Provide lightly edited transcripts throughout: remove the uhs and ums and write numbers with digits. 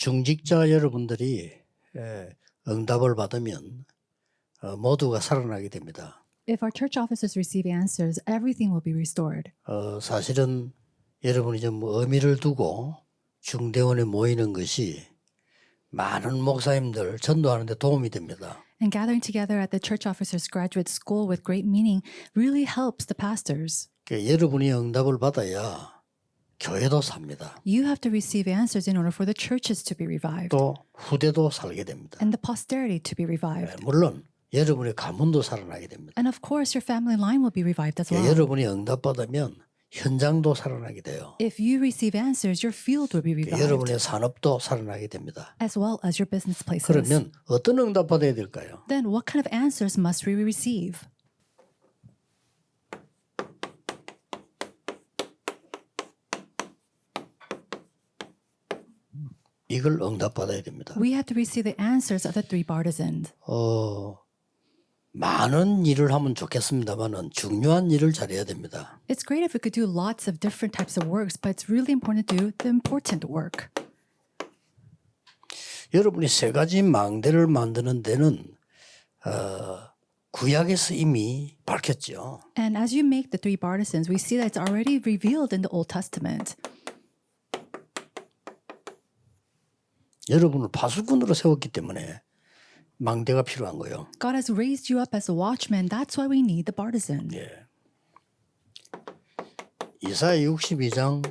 중직자 여러분들이 응답을 받으면 모두가 살아나게 됩니다. If our church officers receive answers, everything will be restored. 사실은 여러분이 좀 의미를 두고 중대원에 모이는 것이 많은 목사님들 전도하는 데 도움이 됩니다. And gathering together at the church officers graduate school with great meaning really helps the pastors. 여러분이 응답을 받아야 교회도 삽니다. You have to receive answers in order for the churches to be revived 또 후대도 살게 됩니다. and the posterity to be revived. 물론 여러분의 가문도 살아나게 됩니다. And of course, your family line will be revived as well. 여러분이 응답 받으면 현장도 살아나게 돼요. If you receive answers, your field will be revived 여러분의 산업도 살아나게 됩니다. as well as your business places. 그러면 어떤 응답 받아야 될까요? Then what kind of answers must we receive? 이걸 응답 받아야 됩니다. We have to receive the answers of the three partisans. 많은 일을 하면 좋겠습니다만은 중요한 일을 잘해야 됩니다. It's great if we could do lots of different types of works, but it's really important to do the important work. 여러분이 세 가지 망대를 만드는 데는 구약에서 이미 밝혔죠. And as you make the three partisans, we see that it's already revealed in the Old Testament. 여러분을 파수꾼으로 세웠기 때문에 망대가 필요한 거예요. God has raised you up as a watchman. That's why we need the partisan. 예. 이사야 62장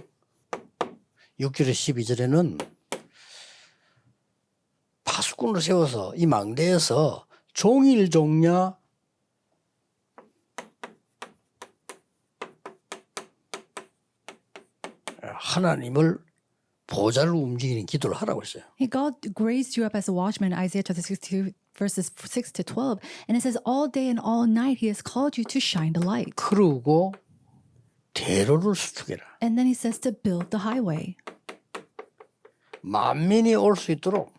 6절에 12절에는 파수꾼을 세워서 이 망대에서 종일 종냐 하나님을 보좌를 움직이는 기도를 하라고 했어요. God raised you up as a watchman, Isaiah chapter 62, verses 6 to 12. And it says, all day and all night he has called you to shine the light. 그러고 대로를 수축해라. And then he says to build the highway. 만민이 올 수 있도록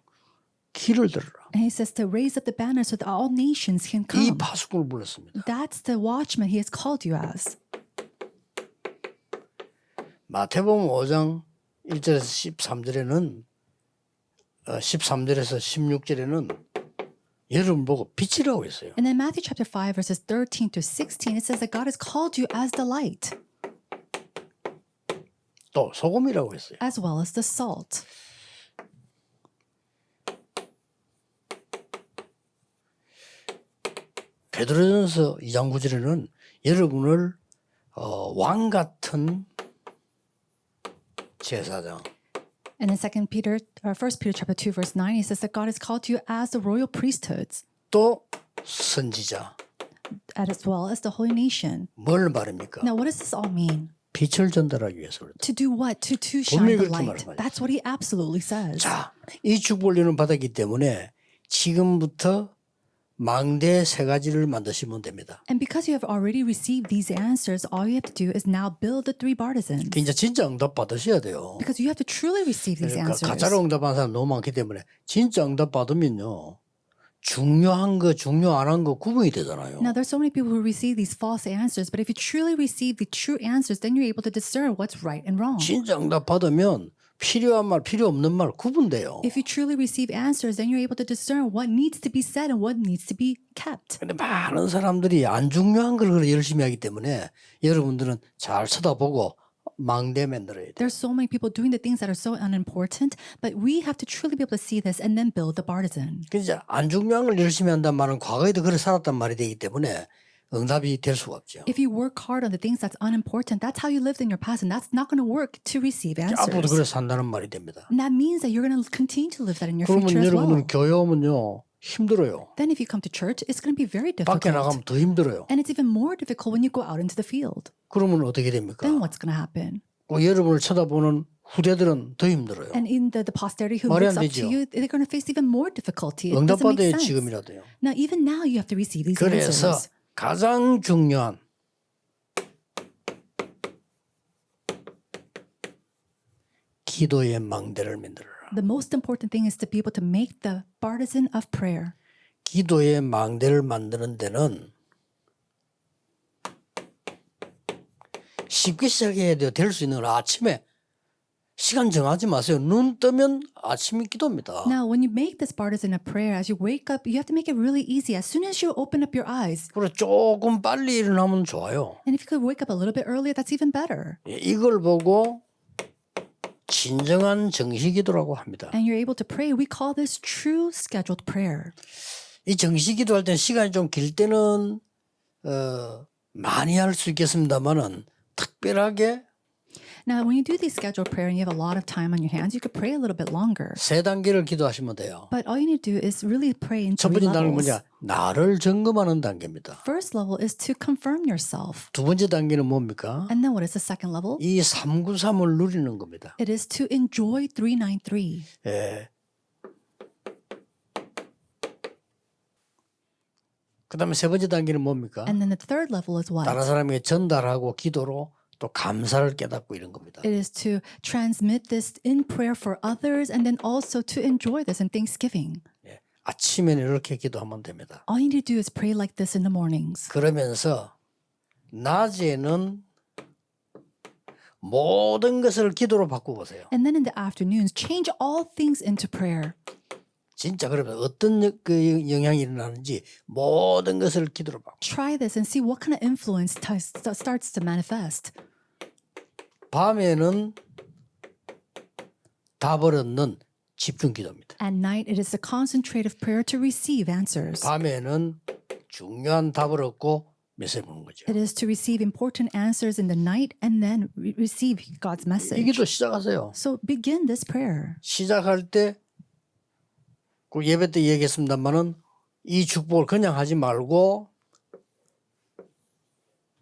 길을 들어라. And he says to raise up the banner so that all nations can 이 come. 파수꾼을 불렀습니다. That's the watchman he has called you as. 마태복음 5장 1절에서 13절에는 13절에서 16절에는 여러분 보고 빛이라고 했어요. And then Matthew chapter 5 verses 13 to 16 it says that God has called you as the light 또 소금이라고 했어요. as well as the salt. 베드로전서 2장 9절에는 여러분을 왕 같은 제사장 And in 1 Peter chapter 2 verse 9 he says that God has called you as the royal priesthoods 또 선지자 as well as the holy nation. 뭘 말입니까? Now what does this all mean? 빛을 전달하기 위해서 그렇다. To do what? To shine the 분명히 그렇게 light. 말씀하셨어요. That's what he absolutely says. 자, 이 축복을 받았기 때문에 지금부터 망대 세 가지를 만드시면 됩니다. And because you have already received these answers, all you have to do is now build the three partisans. 이제 진짜 응답 받으셔야 돼요. Because you have to truly receive these answers. 가짜로 응답하는 사람 너무 많기 때문에 진짜 응답 받으면요. 중요한 거 중요 안 한 거 구분이 되잖아요. Now, there's so many people who receive these false answers, but if you truly receive the true answers, then you're able to discern what's right and wrong. 진짜 응답 받으면 필요한 말, 필요 없는 말 구분돼요. If you truly receive answers, then you're able to discern what needs to be said and what needs to be kept. 근데 많은 사람들이 안 중요한 걸 그렇게 열심히 하기 때문에 여러분들은 잘 쳐다보고 망대 만들어야 돼요. There's so many people doing the things that are so unimportant, but we have to truly be able to see this and then build the partisan. 그러니까 안 중요한 걸 열심히 한단 말은 과거에도 그렇게 살았단 말이 되기 때문에 응답이 될 수가 없죠. If you work hard on the things that's unimportant, that's how you lived in your past, and that's not going to work to receive 앞으로도 answers. 그래 산다는 말이 됩니다. And that means that you're going to continue to live that in your 그러면 future as well. 여러분은 교회 오면요 힘들어요. Then if you come to church, it's going to be very 밖에 나가면 difficult. 더 힘들어요. And it's even more difficult when you go out into the field. 그러면 어떻게 됩니까? Then what's going to happen? 여러분을 쳐다보는 후대들은 더 힘들어요. And in the posterity who 말이 안 looks up 되죠. to you, they're going to face even more difficulty. It doesn't 응답받아야 make sense. 지금이라도요. Now, even now, you have to receive these 그래서 answers. 가장 중요한 기도의 망대를 만들어라. The most important thing is to be able to make the partisan of prayer. 기도의 망대를 만드는 데는 쉽게 시작해야 돼요. 될 수 있는 걸 아침에 시간 정하지 마세요. 눈 뜨면 아침이 기도입니다. Now, when you make this partisan a prayer, as you wake up, you have to make it really easy. As soon as you open up your eyes, 그리고 조금 빨리 일어나면 좋아요. and if you could wake up a little bit earlier, that's even better. 예, 이걸 보고 진정한 정시기도라고 합니다. And you're able to pray. We call this true scheduled prayer. 이 정시기도 할 때는 시간이 좀 길 때는 많이 할 수 있겠습니다만은 특별하게 Now, when you do these scheduled prayer and you have a lot of time on your hands, you could pray a little bit longer. 세 단계를 기도하시면 돼요. But all you need to do is really pray in 첫 three 번째 단계는 levels. 뭐냐? 나를 점검하는 단계입니다. First level is to confirm yourself. 두 번째 단계는 뭡니까? And then what is the second level? 이 393을 누리는 겁니다. It is to enjoy 393. 예. 그다음에 세 번째 단계는 뭡니까? And then the third level is what? 다른 사람에게 전달하고 기도로 또 감사를 깨닫고 이런 겁니다. It is to transmit this in prayer for others and then also to enjoy this in thanksgiving. 예. 아침에는 이렇게 기도하면 됩니다. All you need to do is pray like this in the mornings. 그러면서 낮에는 모든 것을 기도로 바꾸보세요. And then in the afternoons, change all things into prayer. 진짜 그러면 어떤 그 영향이 일어나는지 모든 것을 기도로 바꿔. Try this and see what kind of influence starts to manifest. 밤에는 답을 얻는 집중 기도입니다. At night, it is a concentrative prayer to receive answers. 밤에는 중요한 답을 얻고 메시지 보는 거죠. It is to receive important answers in the night and then receive God's 이 message. 기도 시작하세요. So begin this prayer. 시작할 때 그 예배 때 얘기했습니다만은 이 축복을 그냥 하지 말고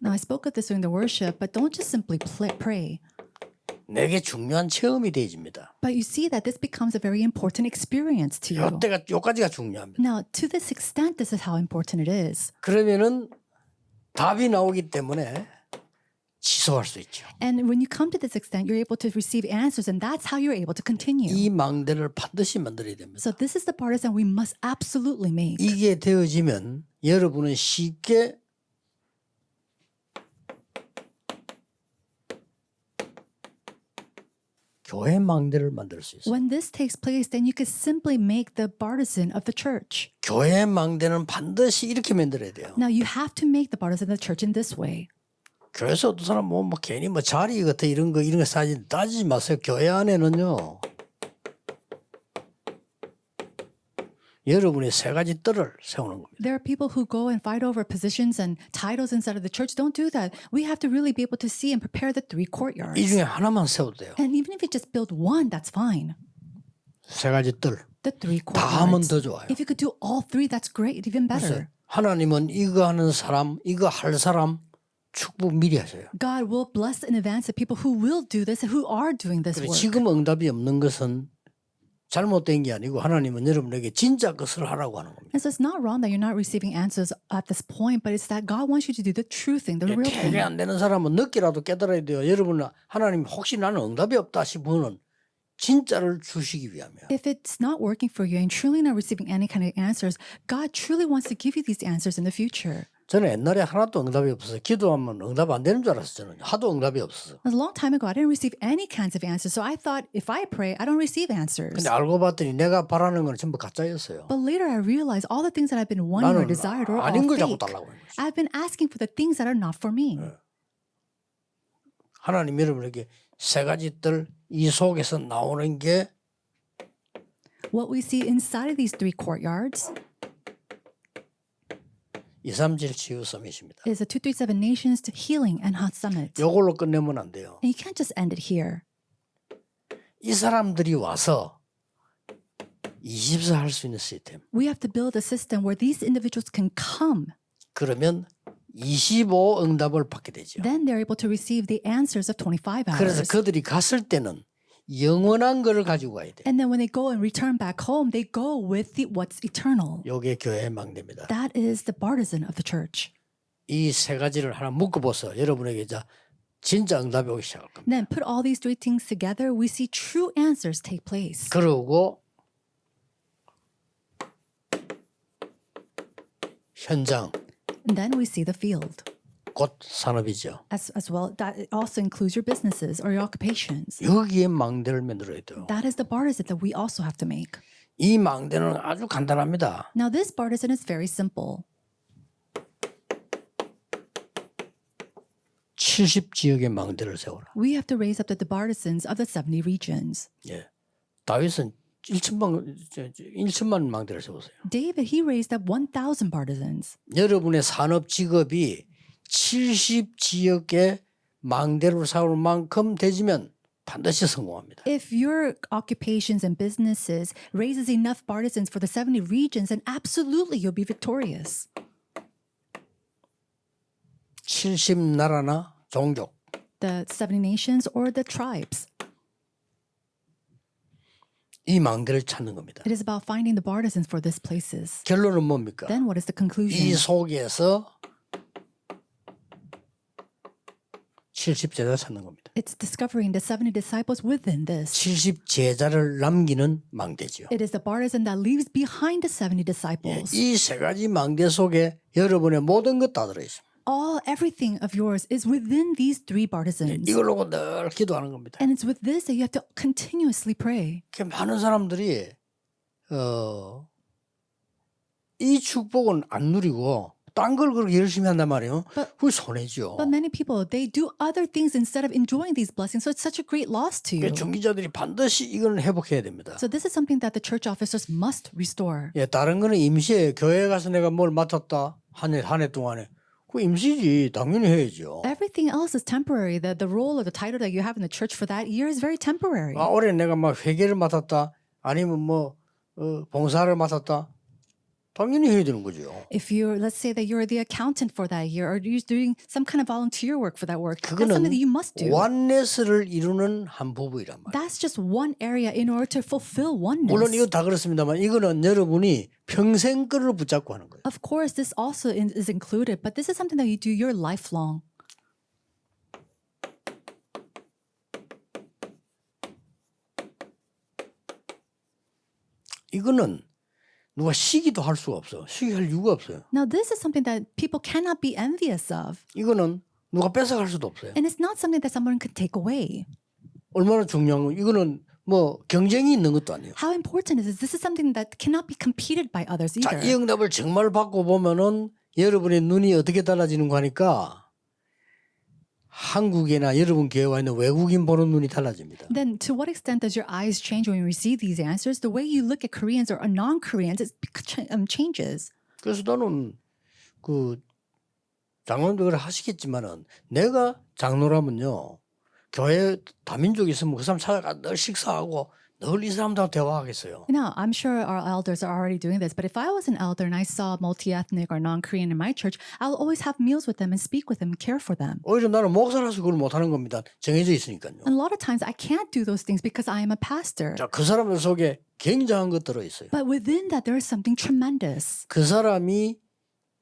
Now, I spoke of this during the worship, but don't just simply pray. 내게 중요한 체험이 되어집니다. But you see that this becomes a very important experience to you. 요까지가 중요합니다. Now, to this extent, this is how important it is. 그러면은 답이 나오기 때문에 지속할 수 있죠. And when you come to this extent, you're able to receive answers, and that's how you're able to continue. 이 망대를 반드시 만들어야 됩니다. So this is the partisan we must absolutely make. 이게 되어지면 여러분은 쉽게 교회 망대를 만들 수 있어요. When this takes place, then you can simply make the partisan of the church. 교회 망대는 반드시 이렇게 만들어야 돼요. Now, you have to make the partisan of the church in this way. 교회에서 어떤 사람 뭐 괜히 뭐 자리 같아 이런 거 따지지 마세요. 교회 안에는요. 여러분이 세 가지 뜰을 세우는 겁니다. There are people who go and fight over positions and titles inside of the church. Don't do that. We have to really be able to see and prepare the three courtyards. 이 중에 하나만 세워도 돼요. And even if you just build one, that's fine. 세 가지 뜰. The three 다 하면 courtyards. 더 좋아요. If you could do all three, that's great, even 그래서 better. 하나님은 이거 하는 사람, 이거 할 사람 축복 미리 하셔요. God will bless in advance the people who will do this and who are doing this 그리고 work. 지금 응답이 없는 것은 잘못된 게 아니고 하나님은 여러분에게 진짜 것을 하라고 하는 겁니다. And so it's not wrong that you're not receiving answers at this point, but it's that God wants you to do the true thing, the real thing. 되게 안 되는 사람은 늦게라도 깨달아야 돼요. 여러분은 하나님 혹시 나는 응답이 없다 싶으면 진짜를 주시기 위함이야. If it's not working for you and truly not receiving any kind of answers, God truly wants to give you these answers in the future. 저는 옛날에 하나도 응답이 없어서 기도하면 응답 안 되는 줄 알았어요. 저는 하도 응답이 없어서. A long time ago, I didn't receive any kinds of answers, so I thought if I pray, I don't receive answers. 근데 알고 봤더니 내가 바라는 건 전부 가짜였어요. But later, I realized all the things that I've been wanting or 나는 desired are all 아닌 걸 자꾸 fake. 달라고 하는 거죠. I've been asking for the things that are not for me. 하나님 여러분에게 세 가지 뜰 이 속에서 나오는 게 What we see inside of these three courtyards 237 치유 서밋입니다. is a 237 Nations to Healing and Hot Summit. 이걸로 끝내면 안 돼요. And you can't just end it here. 이 사람들이 와서 24 할 수 있는 시스템. We have to build a system where these individuals can come. 그러면 25 응답을 받게 되죠. Then they're able to receive the answers of 25 그래서 hours. 그들이 갔을 때는 영원한 거를 가지고 가야 돼. And then when they go and return back home, they go with what's eternal. 요게 교회의 망대입니다. That is the partisan of the church. 이 세 가지를 하나 묶어보서 여러분에게 진짜 응답이 오기 시작할 겁니다. Then put all these three things together, we see true answers take place. 그러고 현장 And then we see the field. 곧 산업이죠. as well. That also includes your businesses or your occupations. 여기에 망대를 만들어야 돼요. That is the partisan that we also have to make. 이 망대는 아주 간단합니다. Now, this partisan is very simple. 70지역의 망대를 세워라. We have to raise up the partisans of the 70 regions. 예. 다윗은 1천만 망대를 세웠어요. David, he raised up 1,000 partisans. 여러분의 산업 직업이 70지역의 망대로 세울 만큼 되지면 반드시 성공합니다. If your occupations and businesses raises enough partisans for the 70 regions, then absolutely you'll be victorious. 70나라나 종족. The 70 nations or the tribes. 이 망대를 찾는 겁니다. It is about finding the partisans for these places. 결론은 뭡니까? Then what is the conclusion? 이 속에서 70제자 찾는 겁니다. It's discovering the 70 disciples within this. 70제자를 남기는 망대지요. It is the partisan that leaves behind the 70 disciples. 이 세 가지 망대 속에 여러분의 모든 것 다 들어있습니다. Everything of yours is within these three partisans. 이걸 놓고 늘 기도하는 겁니다. And it's with this that you have to continuously pray. 많은 사람들이 이 축복은 안 누리고 딴 걸 그렇게 열심히 한단 말이에요. 그게 손해죠. But many people, they do other things instead of enjoying these blessings. So it's such a great loss to you. 중기자들이 반드시 이걸 회복해야 됩니다. So this is something that the church officers must restore. 예, 다른 거는 임시에 교회 가서 내가 뭘 맡았다 한 해 동안에 그 임시지 당연히 해야죠. Everything else is temporary. The role or the title that you have in the church for that year is very temporary. 아, 올해 내가 막 회계를 맡았다 아니면 뭐 봉사를 맡았다 당연히 해야 되는 거죠. If let's say that you're the accountant for that year, or you're doing some kind of volunteer work for that work, that's 그거는 something that you must do. 원네스를 이루는 한 부분이란 말이에요. That's just one area in order to fulfill oneness. 물론 이거 다 그렇습니다만 이거는 여러분이 평생 거를 붙잡고 하는 거예요. Of course, this also is included, but this is something that you do your lifelong. 이거는 누가 시기도 할 수가 없어. 시기할 이유가 없어요. Now, this is something that people cannot be envious of. 이거는 누가 뺏어갈 수도 없어요. And it's not something that someone can take away. 얼마나 중요한 거 이거는 뭐 경쟁이 있는 것도 아니에요. How important is this? This is something that cannot be competed by others 자, either. 이 응답을 정말 받고 보면은 여러분의 눈이 어떻게 달라지는 거 하니까 한국이나 여러분 교회와 있는 외국인 보는 눈이 달라집니다. Then to what extent does your eyes change when you receive these answers? The way you look at Koreans or non-Koreans changes. 그래서 나는 그 장로님들 하시겠지만은 내가 장로라면요 교회 다민족이 있으면 그 사람 찾아가 늘 식사하고 늘 이 사람들하고 대화하겠어요. Now, I'm sure our elders are already doing this, but if I was an elder and I saw multi-ethnic or non-Korean in my church, I'll always have meals with them and speak with them and care for them. 오히려 나는 목사라서 그걸 못하는 겁니다. 정해져 있으니까요. And a lot of times I can't do those things because I am a pastor. 자, 그 사람들 속에 굉장한 것 들어있어요. But within that, there is something tremendous. 그 사람이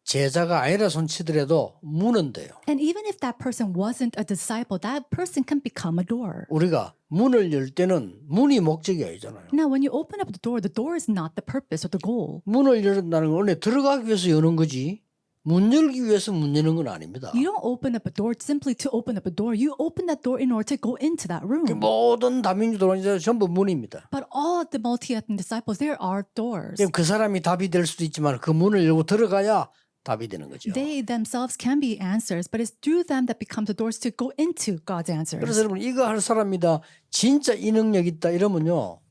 제자가 아니라 손치더라도 문은 돼요. And even if that person wasn't a disciple, that person can become a door. 우리가 문을 열 때는 문이 목적이 아니잖아요. Now, when you open up the door is not the purpose or the goal. 문을 열는다는 건 원래 들어가기 위해서 여는 거지 문 열기 위해서 문 여는 건 아닙니다. You don't open up a door simply to open up a door. You open that door in order to go into that room. 모든 다민족들 전부 문입니다. But all the multi-ethnic disciples, there are doors. 그 사람이 답이 될 수도 있지만 그 문을 열고 들어가야 답이 되는 거죠. They themselves can be answers, but it's through them that become the doors to go into God's answers. 그래서 여러분 이거 할 사람이다. 진짜 이 능력 있다 이러면요.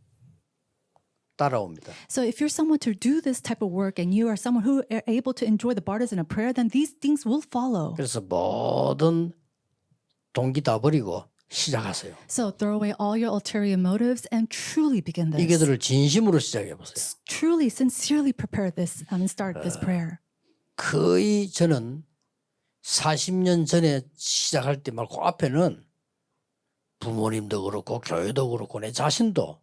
따라옵니다. So if you're someone to do this type of work and you are someone who are able to enjoy the partisan of prayer, then these things will follow. 그래서 모든 동기 다 버리고 시작하세요. So throw away all your ulterior motives and truly begin this. 이게들을 진심으로 시작해 보세요. Truly, sincerely prepare this and start this prayer. 거의 저는 40년 전에 시작할 때 말고 앞에는 부모님도 그렇고 교회도 그렇고 내 자신도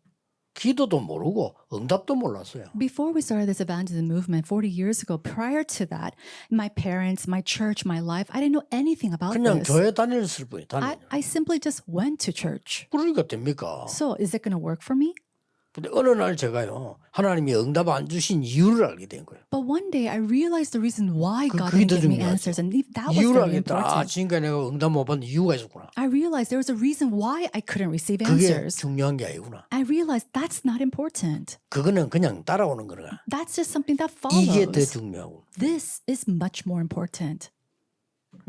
기도도 모르고 응답도 몰랐어요. Before we started this evangelism movement 40 years ago, prior to that, my parents, my church, my life, I didn't know anything about 그냥 this. 교회 다녔을 뿐이에요. I simply just went to church. 그러니까 됩니까? So is it going to work for me? 근데 어느 날 제가요 하나님이 응답 안 주신 이유를 알게 된 거예요. But one day I realized the reason why God 그게 didn't 더 give me 중요하죠. answers, and that was 이유를 very 알겠다. 아, important. 지금까지 내가 응답 못 받는 이유가 있었구나. I realized there was a reason why I couldn't receive 그게 answers. 중요한 게 아니구나. I realized that's not important. 그거는 그냥 따라오는 거라. That's just something that 이게 더 follows. 중요하고. This is much more important.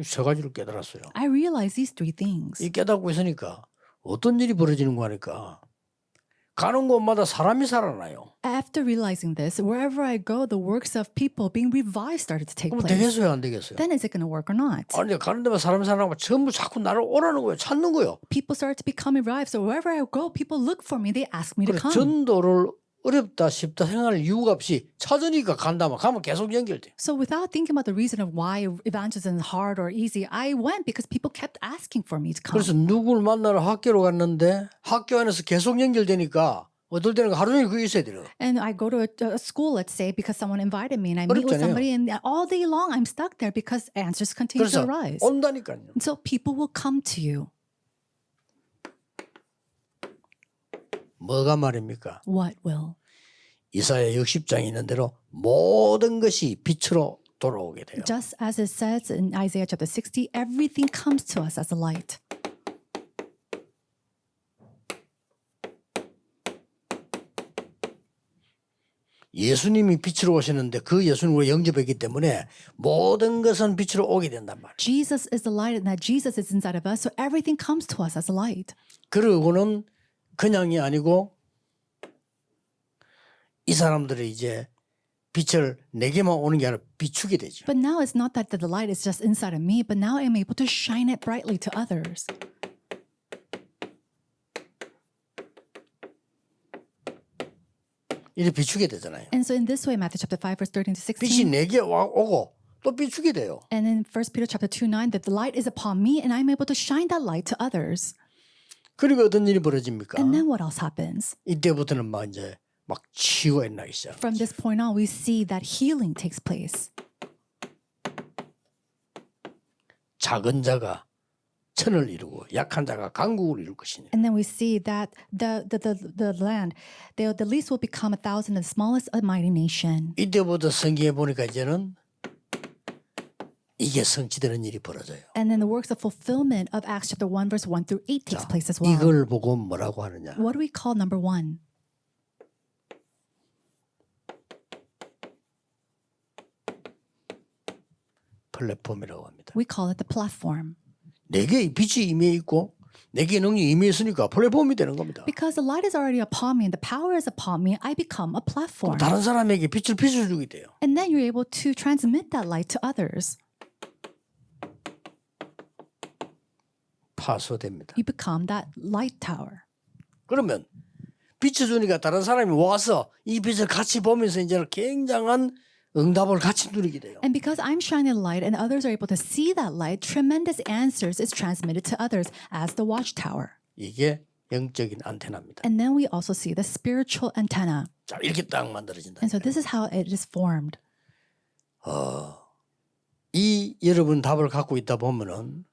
세 가지를 깨달았어요. I realized these three things. 이 깨닫고 있으니까 어떤 일이 벌어지는 거 하니까 가는 곳마다 사람이 살아나요. After realizing this, wherever I go, the works of people being revived started to take 그럼 place. 되겠어요, 안 되겠어요? Then is it going to work or not? 아니 가는 데만 사람이 살아나고 전부 자꾸 나를 오라는 거예요. 찾는 거예요. People start to become revived. So wherever I go, people look for me. They ask me to 그래, come. 전도를 어렵다 쉽다 생각할 이유가 없이 찾으니까 간다면 가면 계속 연결돼. So without thinking about the reason of why evangelism is hard or easy, I went because people kept asking for me to come. 그래서 누구를 만나러 학교로 갔는데 학교 안에서 계속 연결되니까 어떨 때는 하루 종일 그게 있어야 돼요. And I go to a school, let's say, because someone invited me, and I meet with 어렵잖아요. somebody, and all day long I'm stuck there because answers continue to 그래서 arise. 온다니까요. And so people will come to you. 뭐가 말입니까? What will? 이사야 60장에 있는 대로 모든 것이 빛으로 돌아오게 돼요. Just as it says in Isaiah chapter 60, everything comes to us as a light. 예수님이 빛으로 오시는데 그 예수님을 영접했기 때문에 모든 것은 빛으로 오게 된단 말이에요. Jesus is the light, and that Jesus is inside of us, so everything comes to us as a light. 그러고는 그냥이 아니고 이 사람들이 이제 빛을 내게만 오는 게 아니라 비추게 되죠. But now it's not that the light is just inside of me, but now I'm able to shine it brightly to others. 이렇게 비추게 되잖아요. And so in this way, Matthew chapter 5, verse 13 to 빛이 16, 내게 오고 또 비추게 돼요. and in 1 Peter chapter 2, 9, that the light is upon me, and I'm able to shine that light to others. 그리고 어떤 일이 벌어집니까? And then what else happens? 이때부터는 막 이제 막 치유가 나기 시작. From this point on, we see that healing takes place. 작은 자가 천을 이루고 약한 자가 강국을 이룰 것이니. And then we see that the land, the least will become 1,000, and the smallest a mighty nation. 이때부터 성경에 보니까 이제는 이게 성취되는 일이 벌어져요. And then the works of fulfillment of Acts chapter 1, verse 1 through 8 takes place as well. 이걸 보고 뭐라고 하느냐? What do we call number one? 플랫폼이라고 합니다. We call it the platform. 내게 빛이 임해 있고 내게 능력이 임해 있으니까 플랫폼이 되는 겁니다. Because the light is already upon me and the power is upon me, I become a platform. 다른 사람에게 빛을 비춰주게 돼요. And then you're able to transmit that light to others. 파수됩니다. You become that light tower. 그러면 비춰주니까 다른 사람이 와서 이 빛을 같이 보면서 이제는 굉장한 응답을 같이 누리게 돼요. And because I'm shining light and others are able to see that light, tremendous answers is transmitted to others as the watchtower. 이게 영적인 안테나입니다. And then we also see the spiritual antenna. 자, 이렇게 딱 만들어진다. And so this is how it is formed. 이 여러분 답을 갖고 있다 보면은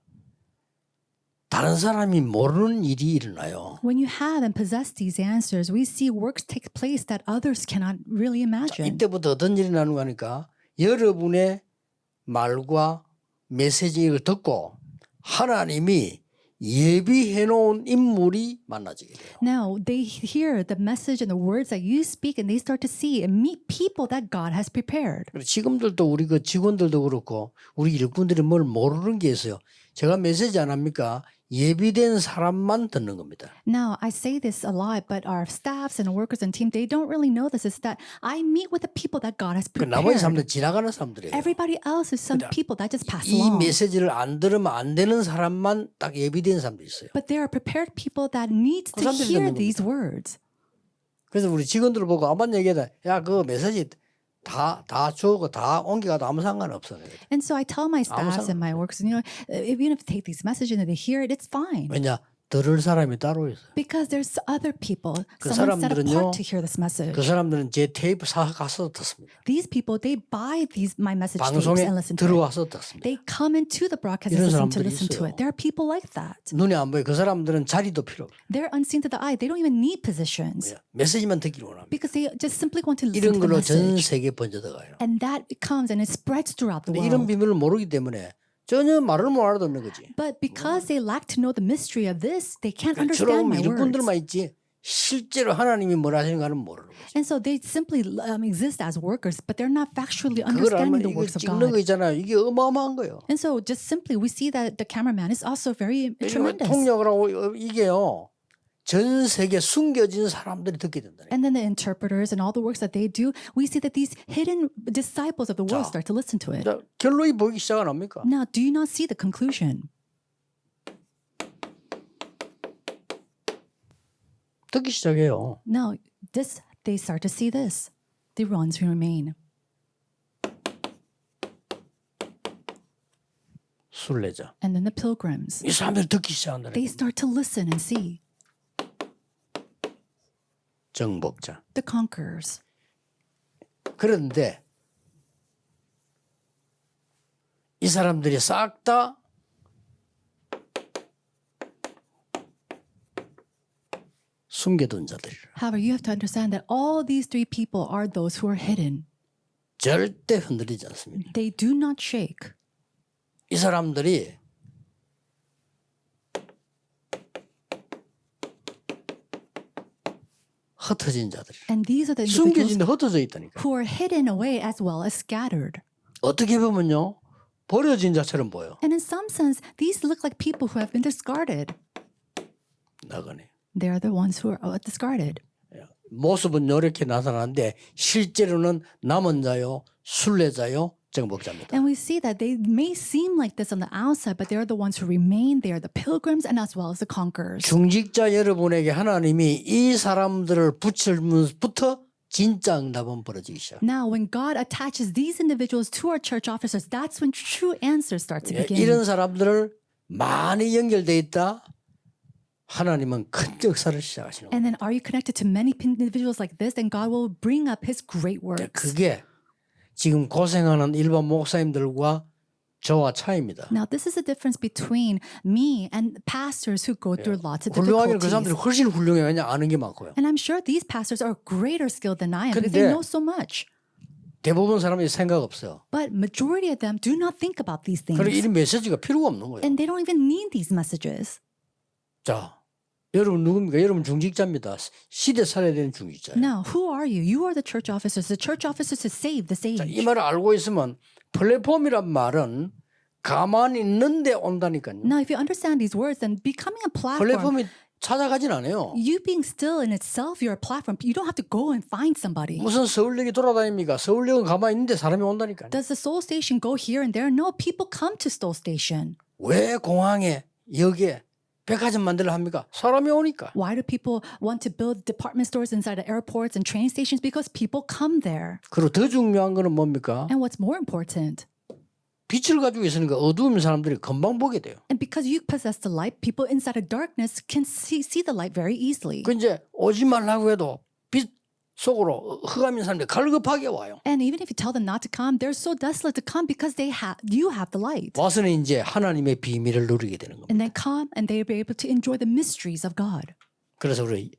다른 사람이 모르는 일이 일어나요. When you have and possess these answers, we see works take place that others cannot really imagine. 이때부터 어떤 일이 나는가 하니까 여러분의 말과 메시지를 듣고 하나님이 예비해 놓은 인물이 만나지게 돼요. Now they hear the message and the words that you speak, and they start to see and meet people that God has prepared. 지금들도 우리 그 직원들도 그렇고 우리 일꾼들이 뭘 모르는 게 있어요. 제가 메시지 안 합니까? 예비된 사람만 듣는 겁니다. Now, I say this a lot, but our staffs and workers and team, they don't really know this. Is that I meet with the people that God has 그 나머지 사람들 prepared. 지나가는 사람들이에요. Everybody else is some people that just pass 이 along. 메시지를 안 들으면 안 되는 사람만 딱 예비된 사람들이 있어요. But there are prepared people that needs to 사람들이 hear 듣는 these words. 그래서 우리 직원들을 보고 한번 얘기하다. 야, 그 메시지 다 주고 다 옮겨가도 아무 상관없어. And so I tell my staffs and my workers, even if they take these messages and they hear it, it's fine. 왜냐? 들을 사람이 따로 있어요. Because there's other people. 그 Someone set 사람들은요, apart to hear this message. 그 사람들은 제 테이프 사가서 듣습니다. These people, they buy my message tapes 방송에 and listen to it. 들어와서 듣습니다. They come into the broadcast 이런 and to 사람들이 listen to 있어요. it. There are people like that. 눈에 안 보여. 그 사람들은 자리도 필요 없어요. They're unseen to the eye. They don't even need positions 메시지만 듣기를 원합니다. because they just simply want to listen 이런 to the 걸로 전 message. 세계에 번져들어가요. And that comes and it spreads throughout the 근데 이런 world. 비밀을 모르기 때문에 전혀 말을 못 알아듣는 거지. But because they lack to know the mystery of this, they can't 주로 understand my 이런 words. 분들만 있지 실제로 하나님이 뭘 하시는가는 모르는 거죠. And so they simply exist as workers, but they're not factually 그걸 understanding 알면 the 이거 works of 찍는 God. 거 있잖아요. 이게 어마어마한 거예요. And so just simply we see that the cameraman is also very tremendous. 통역을 하고 이게요. 전 세계 숨겨진 사람들이 듣게 된다. And then the interpreters and all the works that they do, we see that these hidden disciples of the world start to listen to it. 자, 결론이 보이기 시작 안 합니까? Now, do you not see the conclusion? 듣기 시작해요. No, they start to see this. The ones who remain. 순례자. And then the pilgrims. 이 사람들이 듣기 시작한다는 They 거예요. start to listen and see. 정복자. The conquerors. 그런데 이 사람들이 싹 다 숨겨둔 자들이라. However, you have to understand that all these three people are those who are hidden. 절대 흔들리지 않습니다. They do not shake. 이 사람들이 흩어진 자들이라. And these are the 숨겨진 individuals 데 흩어져 있다니까. who are hidden away as well as scattered. 어떻게 보면요. 버려진 자처럼 보여. And in some sense, these look like people who have been discarded. 나가네. They are the ones who are discarded. 모습은 이렇게 나타나는데 실제로는 남은 자요, 순례자요, 정복자입니다. And we see that they may seem like this on the outside, but they are the ones who remain. They are the pilgrims and as well as the conquerors. 중직자 여러분에게 하나님이 이 사람들을 붙일부터 진짜 응답은 벌어지기 시작. Now, when God attaches these individuals to our church officers, that's when true answers start to begin. 이런 사람들을 많이 연결돼 있다. 하나님은 큰 역사를 시작하시는 거예요. And then are you connected to many individuals like this? Then God will bring up his great works. 그게 지금 고생하는 일반 목사님들과 저와 차이입니다. Now, this is the difference between me and pastors who go through lots of 훌륭하기는 그 사람들이 difficulties. 훨씬 훌륭해. 왜냐 아는 게 많고요. And I'm sure these pastors are greater skilled than I am because they 근데 know so much. 대부분 사람들이 생각 없어요. But majority of them do not think about these things. 그리고 이런 메시지가 필요가 없는 거예요. And they don't even need these messages. 자, 여러분 누굽니까? 여러분 중직자입니다. 시대 살아야 되는 중직자예요. Now, who are you? You are the church officers. The church officers to save this 자, age. 이 말을 알고 있으면 플랫폼이란 말은 가만히 있는데 온다니까요. Now, if you understand these words, then becoming a platform, 플랫폼이 찾아가진 않아요. you being still in itself, you're a platform. You don't have to go and find somebody. 무슨 서울역이 돌아다닙니까? 서울역은 가만히 있는데 사람이 온다니까요. Does the Seoul Station go here and there? No, people come to Seoul Station. 왜 공항에 역에 백화점 만들려 합니까? 사람이 오니까. Why do people want to build department stores inside the airports and train stations? Because people come there. 그리고 더 중요한 거는 뭡니까? And what's more important? 빛을 가지고 있으니까 어두운 사람들이 금방 보게 돼요. And because you possess the light, people inside of darkness can see the light very easily. 그 이제 오지 말라고 해도 빛 속으로 흑암인 사람들이 갈급하게 와요. And even if you tell them not to come, they're so desolate to come because you have the light. 와서는 이제 하나님의 비밀을 누리게 되는 겁니다. And then come and they'll be able to enjoy the mysteries of God. 그래서 우리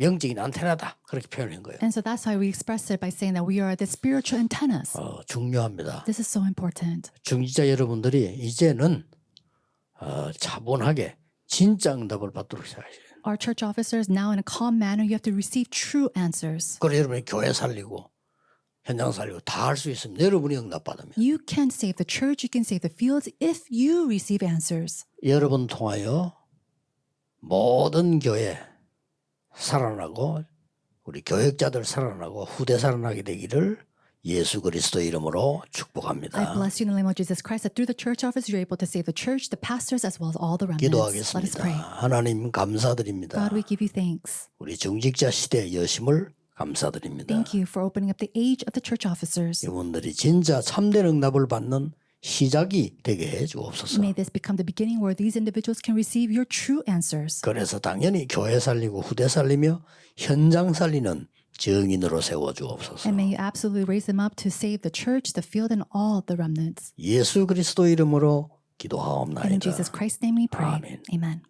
영적인 안테나다 그렇게 표현한 거예요. And so that's why we express it by saying that we are the spiritual antennas. 중요합니다. This is so important. 중직자 여러분들이 이제는 차분하게 진짜 응답을 받도록 시작하셔요. Our church officers, now in a calm manner, you have to receive true answers. 그래서 여러분이 교회 살리고 현장 살리고 다 할 수 있습니다. 여러분이 응답받으면. You can save the church, you can save the fields if you receive answers. 여러분 통하여 모든 교회 살아나고 우리 교역자들 살아나고 후대 살아나게 되기를 예수 그리스도 이름으로 I 축복합니다. bless you in the name of Jesus Christ that through the church office you're able to save the church, the pastors, as well as all the remnants. Let us 기도하겠습니다. pray. 하나님 감사드립니다. God, we give you thanks. 우리 중직자 시대의 여심을 감사드립니다. Thank you for opening up the age of the church officers. 이분들이 진짜 참된 응답을 받는 시작이 되게 해 주옵소서. May this become the beginning where these individuals can receive your true answers. 그래서 당연히 교회 살리고 후대 살리며 현장 살리는 증인으로 세워 주옵소서. And may you absolutely raise them up to save the church, the field, and all the remnants. 예수 그리스도 이름으로 And in 기도하옵나이다. Jesus Christ's name we pray. 아멘. Amen.